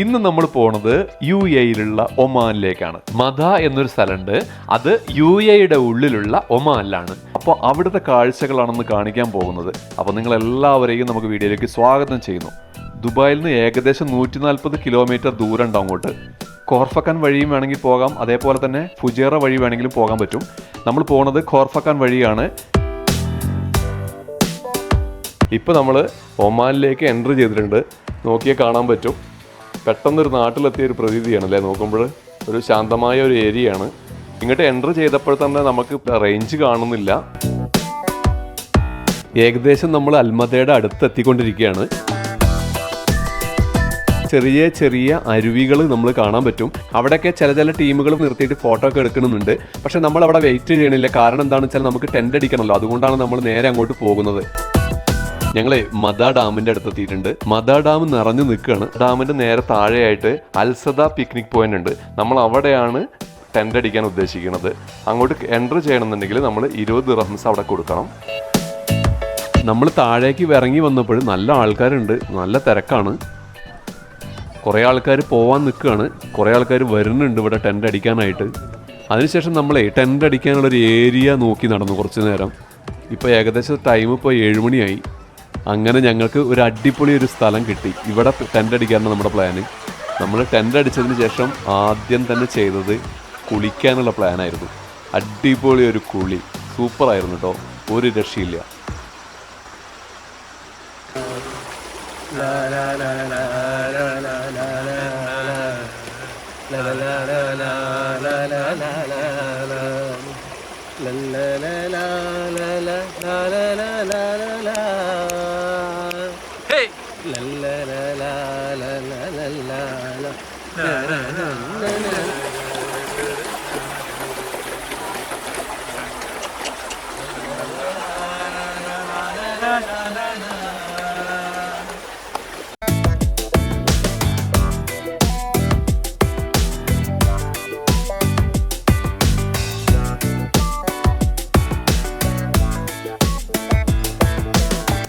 ഇന്ന് നമ്മൾ പോണത് UAE-യിലുള്ള ഒമാനിലേക്കാണ്. മദ എന്നൊരു സ്ഥലമുണ്ട്, അത് UAE-യുടെ ഉള്ളിലുള്ള ഒമാനിലാണ്. അപ്പോൾ അവിടുത്തെ കാഴ്ചകളാണെന്ന് കാണിക്കാൻ പോകുന്നത്. അപ്പോൾ നിങ്ങൾ എല്ലാവരെയും നമുക്ക് വീഡിയോയിലേക്ക് സ്വാഗതം ചെയ്യുന്നു. ദുബായിൽ നിന്ന് ഏകദേശം 140 കിലോമീറ്റർ ദൂരം ഉണ്ട് അങ്ങോട്ട്. ഖോർഫക്കാൻ വഴിയും വേണമെങ്കിൽ പോകാം, അതേപോലെ തന്നെ ഫുജേറ വഴി വേണമെങ്കിലും പോകാൻ പറ്റും. നമ്മൾ പോണത് ഖോർഫക്കാൻ വഴിയാണ്. ഇപ്പോൾ നമ്മൾ ഒമാനിലേക്ക് എൻട്രി ചെയ്തിട്ടുണ്ട്. നോക്കിയാൽ കാണാൻ പറ്റും. പെട്ടെന്നൊരു നാട്ടിലെത്തിയ ഒരു പ്രതീതിയാണ് അല്ലേ, നോക്കുമ്പോൾ ഒരു ശാന്തമായ ഒരു ഏരിയയാണ്. ഇങ്ങോട്ട് എൻട്രി ചെയ്തപ്പോൾ തന്നെ നമുക്ക് റേഞ്ച് കാണുന്നില്ല. ഏകദേശം നമ്മൾ അൽമദയുടെ അടുത്ത് എത്തിക്കൊണ്ടിരിക്കുകയാണ്. ചെറിയ ചെറിയ അരുവികൾ നമ്മൾ കാണാൻ പറ്റും. അവിടെയൊക്കെ ചില ടീമുകൾ നിർത്തിയിട്ട് ഫോട്ടോ ഒക്കെ എടുക്കുന്നുണ്ട്. പക്ഷെ നമ്മൾ അവിടെ വെയിറ്റ് ചെയ്യണില്ല. കാരണം എന്താണെന്ന് വെച്ചാൽ നമുക്ക് ടെൻ്റ് അടിക്കണമല്ലോ, അതുകൊണ്ടാണ് നമ്മൾ നേരെ അങ്ങോട്ട് പോകുന്നത്. ഞങ്ങളെ മദ ഡാമിൻ്റെ അടുത്തെത്തിയിട്ടുണ്ട്. മദ ഡാം നിറഞ്ഞു നിൽക്കുകയാണ്. ഡാമിൻ്റെ നേരെ താഴെയായിട്ട് അൽസദ പിക്നിക് പോയിന്റ് ഉണ്ട്. നമ്മൾ അവിടെയാണ് ടെൻ്റ് അടിക്കാൻ ഉദ്ദേശിക്കുന്നത്. അങ്ങോട്ട് എൻട്രി ചെയ്യണമെന്നുണ്ടെങ്കിൽ നമ്മൾ 20 ദിർഹംസ് അവിടെ കൊടുക്കണം. നമ്മൾ താഴേക്ക് ഇറങ്ങി വന്നപ്പോൾ നല്ല ആൾക്കാരുണ്ട്, നല്ല തിരക്കാണ്. കുറേ ആൾക്കാർ പോകാൻ നിൽക്കുകയാണ്, കുറേ ആൾക്കാർ വരുന്നുണ്ട് ഇവിടെ ടെൻ്റ് അടിക്കാനായിട്ട്. അതിനുശേഷം നമ്മളെ ടെൻ്റ് അടിക്കാനുള്ളൊരു ഏരിയ നോക്കി നടന്നു കുറച്ച് നേരം. ഇപ്പോൾ ഏകദേശം ടൈം ഇപ്പോൾ 7 മണിയായി. അങ്ങനെ ഞങ്ങൾക്ക് ഒരു അടിപൊളി ഒരു സ്ഥലം കിട്ടി. ഇവിടെ ടെൻ്റ് അടിക്കാനാണ് നമ്മുടെ പ്ലാന്. നമ്മൾ ടെൻ്റ് അടിച്ചതിന് ശേഷം ആദ്യം തന്നെ ചെയ്തത് കുളിക്കാനുള്ള പ്ലാനായിരുന്നു. അടിപൊളി ഒരു കുളി, സൂപ്പറായിരുന്നു കേട്ടോ, ഒരു രക്ഷയില്ല.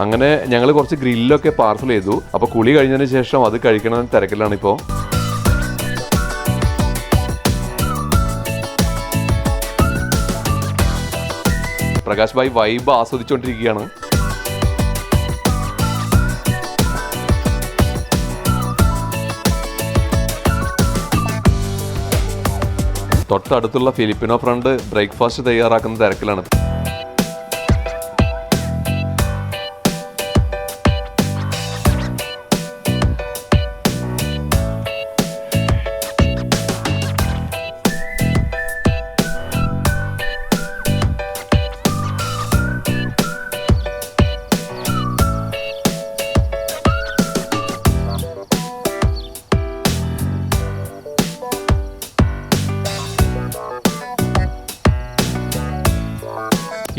അങ്ങനെ ഞങ്ങൾ കുറച്ച് ഗ്രില്ലൊക്കെ പാർസൽ ചെയ്തു. അപ്പോൾ കുളി കഴിഞ്ഞതിന് ശേഷം അത് കഴിക്കണമെന്ന് തിരക്കിലാണ് ഇപ്പോൾ. പ്രകാശ് ഭായ് വൈബ് ആസ്വദിച്ചുകൊണ്ടിരിക്കുകയാണ്. തൊട്ടടുത്തുള്ള ഫിലിപ്പിനോ ഫ്രണ്ട് ബ്രേക്ക്ഫാസ്റ്റ് തയ്യാറാക്കുന്ന തിരക്കിലാണ്.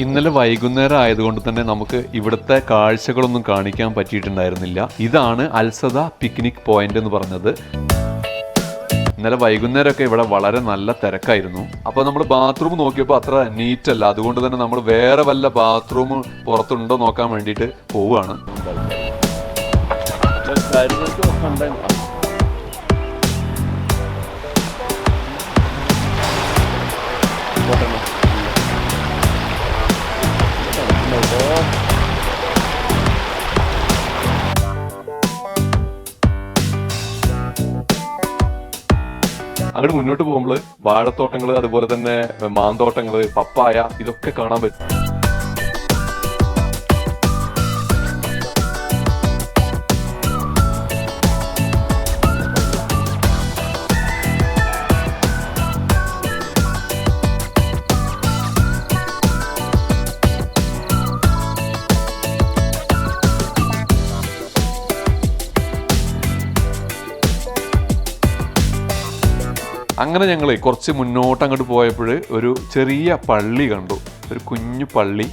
ഇന്നലെ വൈകുന്നേരം ആയതുകൊണ്ട് തന്നെ നമുക്ക് ഇവിടുത്തെ കാഴ്ചകളൊന്നും കാണിക്കാൻ പറ്റിയിട്ടുണ്ടായിരുന്നില്ല. ഇതാണ് അൽസദ പിക്നിക് പോയിന്റ് എന്ന് പറഞ്ഞത്. ഇന്നലെ വൈകുന്നേരമൊക്കെ ഇവിടെ വളരെ നല്ല തിരക്കായിരുന്നു. അപ്പോൾ നമ്മൾ ബാത്റൂം നോക്കിയപ്പോൾ അത്ര നീറ്റ് അല്ല, അതുകൊണ്ട് തന്നെ നമ്മൾ വേറെ വല്ല ബാത്റൂം പുറത്തുണ്ടോ നോക്കാൻ വേണ്ടിയിട്ട് പോവുകയാണ്. അങ്ങോട്ട് മുന്നോട്ട് പോകുമ്പോൾ വാഴത്തോട്ടങ്ങൾ, അതുപോലെ തന്നെ മാന്തോട്ടങ്ങൾ, പപ്പായ, ഇതൊക്കെ കാണാൻ പറ്റും. അങ്ങനെ ഞങ്ങൾ കുറച്ച് മുന്നോട്ട് അങ്ങോട്ട് പോയപ്പോൾ ഒരു ചെറിയ പള്ളി കണ്ടു, ഒരു കുഞ്ഞു പള്ളി.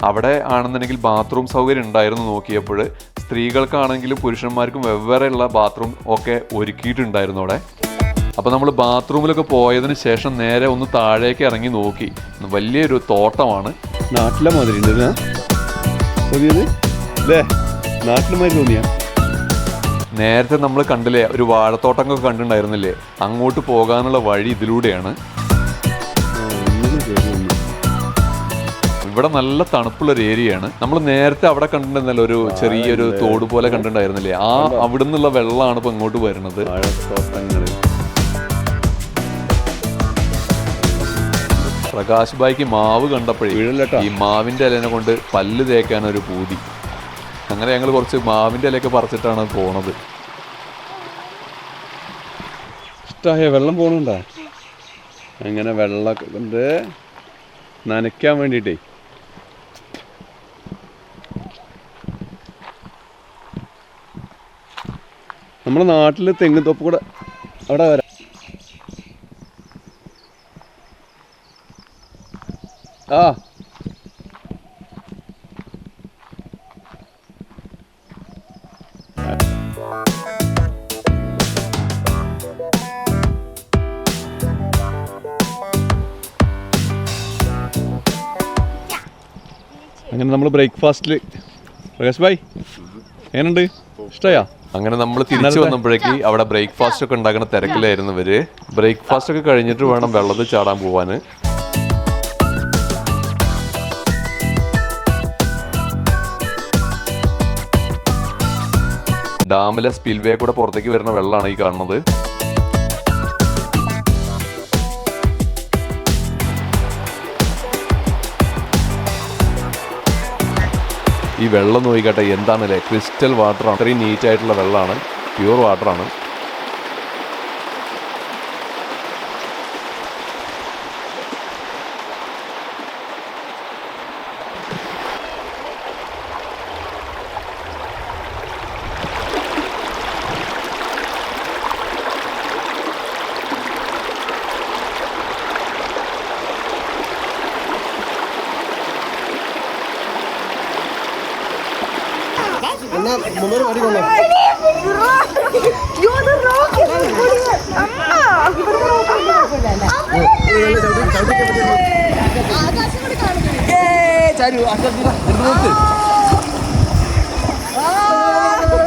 അവിടെ ആണെന്നുണ്ടെങ്കിൽ ബാത്റൂം സൗകര്യം ഉണ്ടായിരുന്നു. നോക്കിയപ്പോൾ സ്ത്രീകൾക്കാണെങ്കിലും പുരുഷന്മാർക്കും വെവ്വേറെയുള്ള ബാത്റൂം ഒക്കെ ഒരുക്കിയിട്ടുണ്ടായിരുന്നു അവിടെ. അപ്പോൾ നമ്മൾ ബാത്റൂമിലൊക്കെ പോയതിന് ശേഷം നേരെ ഒന്ന് താഴേക്ക് ഇറങ്ങി നോക്കി. വലിയൊരു തോട്ടമാണ്. നാട്ടിലെ മാതിരി ഉണ്ട് തോന്നിയത് അല്ലേ? നാട്ടിലെ മാതിരി തോന്നിയാ? നേരത്തെ നമ്മൾ കണ്ടില്ലേ ഒരു വാഴത്തോട്ടമൊക്കെ കണ്ടിട്ടുണ്ടായിരുന്നില്ലേ, അങ്ങോട്ട് പോകാനുള്ള വഴി ഇതിലൂടെയാണ്. ഇവിടെ നല്ല തണുപ്പുള്ളൊരു ഏരിയയാണ്. നമ്മൾ നേരത്തെ അവിടെ കണ്ടിട്ടുണ്ടല്ലോ ഒരു ചെറിയൊരു തോട് പോലെ കണ്ടിട്ടുണ്ടായിരുന്നില്ലേ, അവിടെ നിന്നുള്ള വെള്ളമാണ് ഇപ്പൊ ഇങ്ങോട്ട് വരുന്നത്. പ്രകാശ് ഭായിക്ക് മാവ് കണ്ടപ്പോഴേ ഈ മാവിന്റെ ഇലനെ കൊണ്ട് പല്ല് തേക്കാനൊരു പൂതി. അങ്ങനെ ഞങ്ങൾ കുറച്ച് മാവിന്റെ ഇലയൊക്കെ പറിച്ചിട്ടാണ് പോണത്. ഇഷ്ടമായ വെള്ളം പോകണുണ്ടോ? അങ്ങനെ വെള്ളം കൊണ്ട് നനയ്ക്കാൻ വേണ്ടിയിട്ടേ. നമ്മുടെ നാട്ടിൽ തെങ്ങ് തോപ്പ് കൂടെ അവിടെ വരാം. ആ അങ്ങനെ നമ്മൾ ബ്രേക്ക്ഫാസ്റ്റിൽ പ്രകാശ് ഭായ് എങ്ങനെയുണ്ട്, ഇഷ്ടമായാ? അങ്ങനെ നമ്മൾ തിരിച്ചു വന്നപ്പോഴേക്ക് അവിടെ ബ്രേക്ക്ഫാസ്റ്റ് ഒക്കെ ഉണ്ടാക്കുന്ന തിരക്കിലായിരുന്നു ഇവര്. ബ്രേക്ക്ഫാസ്റ്റ് ഒക്കെ കഴിഞ്ഞിട്ട് വേണം വെള്ളത്തിൽ ചാടാൻ പോവാന്. ഡാമിലെ സ്പിൽവേ കൂടെ പുറത്തേക്ക് വരുന്ന വെള്ളമാണ് ഈ കാണുന്നത്. ഈ വെള്ളം നോക്കിക്കട്ടെ, എന്താണല്ലേ, ക്രിസ്റ്റൽ വാട്ടറാണ്. അത്രയും നീറ്റ് ആയിട്ടുള്ള വെള്ളമാണ്, പ്യൂർ വാട്ടറാണ്.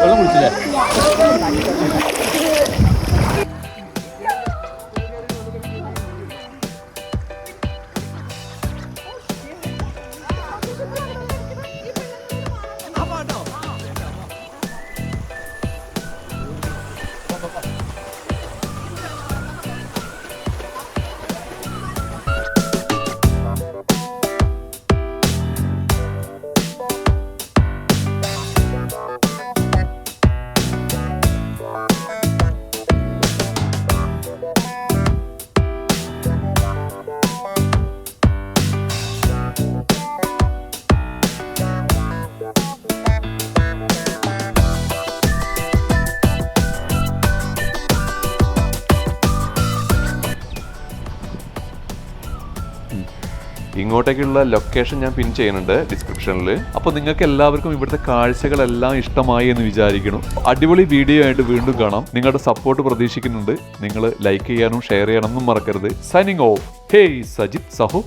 വെള്ളം കുടിച്ചില്ലേ? ഇങ്ങോട്ടേക്കുള്ള ലൊക്കേഷൻ ഞാൻ പിൻ ചെയ്യുന്നുണ്ട് ഡിസ്ക്രിപ്ഷനിൽ. അപ്പോൾ നിങ്ങൾക്ക് എല്ലാവർക്കും ഇവിടുത്തെ കാഴ്ചകളെല്ലാം ഇഷ്ടമായി എന്ന് വിചാരിക്കണം. അടിപൊളി വീഡിയോ ആയിട്ട് വീണ്ടും കാണാം. നിങ്ങളുടെ സപ്പോർട്ട് പ്രതീക്ഷിക്കുന്നുണ്ട്. നിങ്ങൾ ലൈക്ക് ചെയ്യാനും ഷെയർ ചെയ്യാനൊന്നും മറക്കരുത്. Signing off. ഹേയ് സജിത് സഹോ.